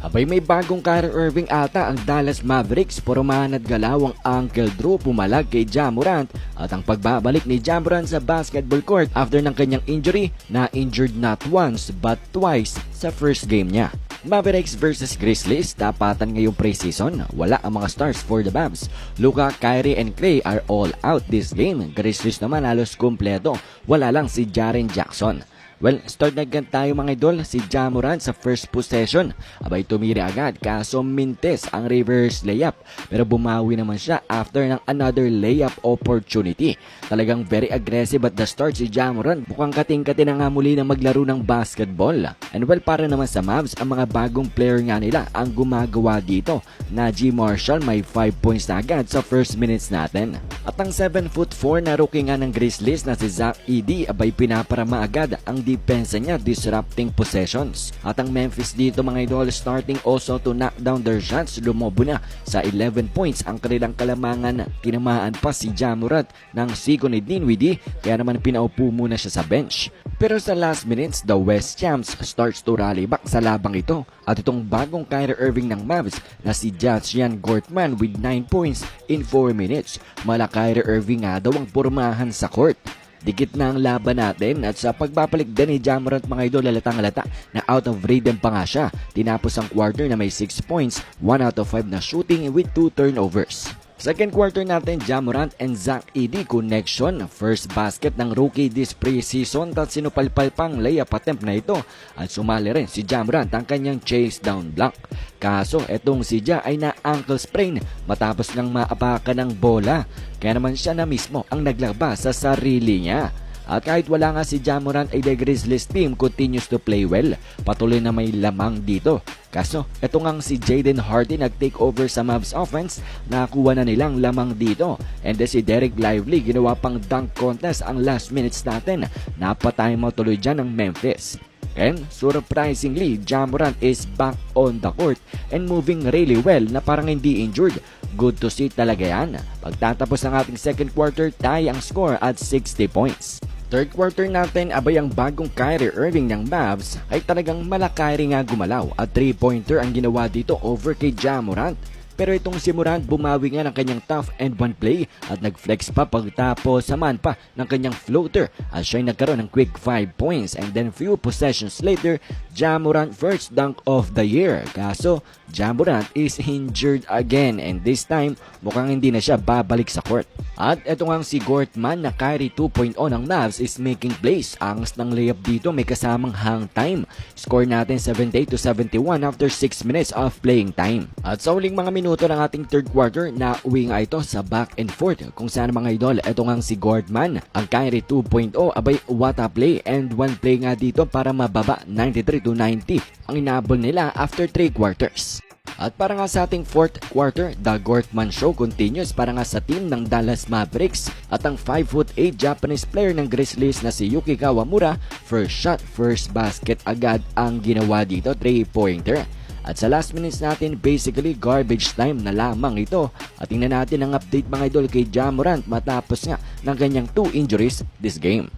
Abay may bagong Kyrie Irving ata ang Dallas Mavericks. Purumahan at galaw ang Uncle Drew pumalag kay Ja Morant at ang pagbabalik ni Ja Morant sa basketball court after ng kanyang injury na injured not once but twice sa first game niya. Mavericks versus Grizzlies, tapatan ngayong preseason. Wala ang mga stars for the Mavs. Luka, Kyrie, and Klay are all out this game. Grizzlies naman halos kumpleto. Wala lang si Jaren Jackson. Well, start na agad tayo mga idol. Si Ja Morant sa first possession. Abay tumiri agad kaso mintes ang reverse layup. Pero bumawi naman siya after ng another layup opportunity. Talagang very aggressive at the start si Ja Morant. Mukhang kating-kati na nga muli na maglaro ng basketball. And well, para naman sa Mavs, ang mga bagong player nga nila ang gumagawa dito. Najee Marshall may 5 points na agad sa first minutes natin. At ang 7'4" na rookie nga ng Grizzlies na si Zach Edey abay pinaparama agad ang depensa niya disrupting possessions. At ang Memphis dito mga idol starting also to knock down their shots. Lumobo na sa 11 points ang kanilang kalamangan. Tinamaan pa si Ja Morant ng siko ni Dinwiddie kaya naman pinaupo muna siya sa bench. Pero sa last minutes, the West Champs starts to rally back sa labang ito. At itong bagong Kyrie Irving ng Mavs na si Jacian Gortman with 9 points in 4 minutes. Mala Kyrie Irving nga daw ang pormahan sa court. Dikit na ang laban natin at sa pagbabalik din ni Ja Morant mga idol halatang-halata na out of rhythm pa nga siya. Tinapos ang quarter na may 6 points, 1 out of 5 na shooting with 2 turnovers. Second quarter natin, Ja Morant and Zach Edey connection. First basket ng rookie this preseason at sinupalpal pang layup attempt na ito. At sumali rin si Ja Morant ang kanyang chase down block. Kaso etong si Ja ay na ankle sprain matapos ngang maapakan ng bola. Kaya naman siya na mismo ang naglaba sa sarili niya. At kahit wala nga si Ja Morant ay the Grizzlies team continues to play well. Patuloy na may lamang dito. Kaso, eto ngang si Jaden Hardy nag-take over sa Mavs offense, nakakuha na nilang lamang dito. And then si Derek Lively ginawa pang dunk contest ang last minutes natin. Napatay mo tuloy dyan ng Memphis. And surprisingly, Ja Morant is back on the court and moving really well na parang hindi injured. Good to see talaga yan. Pagtatapos ng ating second quarter, tie ang score at 60 points. Third quarter natin, abay ang bagong Kyrie Irving ng Mavs ay talagang malakayri nga gumalaw at 3-pointer ang ginawa dito over kay Ja Morant. Pero itong si Morant bumawi nga ng kanyang tough and one play at nag-flex pa pagtapos saman pa ng kanyang floater at siya'y nagkaroon ng quick 5 points and then few possessions later, Ja Morant first dunk of the year. Kaso, Ja Morant is injured again and this time mukhang hindi na siya babalik sa court. At eto nga si Gortman na Kyrie 2.0 ng Mavs is making plays. Angas ng layup dito may kasamang hang time. Score natin 78-71 after 6 minutes of playing time. At sa uling mga minuto ng ating third quarter, nauwi nga ito sa back and forth. Kung saan mga idol, eto nga si Gortman, ang Kyrie 2.0, abay what a play and one play nga dito para mababa 93-90 ang inabol nila after 3 quarters. At para nga sa ating fourth quarter, the Gortman show continues para nga sa team ng Dallas Mavericks. At ang 5'8" Japanese player ng Grizzlies na si Yuki Kawamura, first shot, first basket agad ang ginawa dito, 3-pointer. At sa last minutes natin, basically garbage time na lamang ito. At tingnan natin ang update mga idol kay Ja Morant matapos nga ng kanyang 2 injuries this game.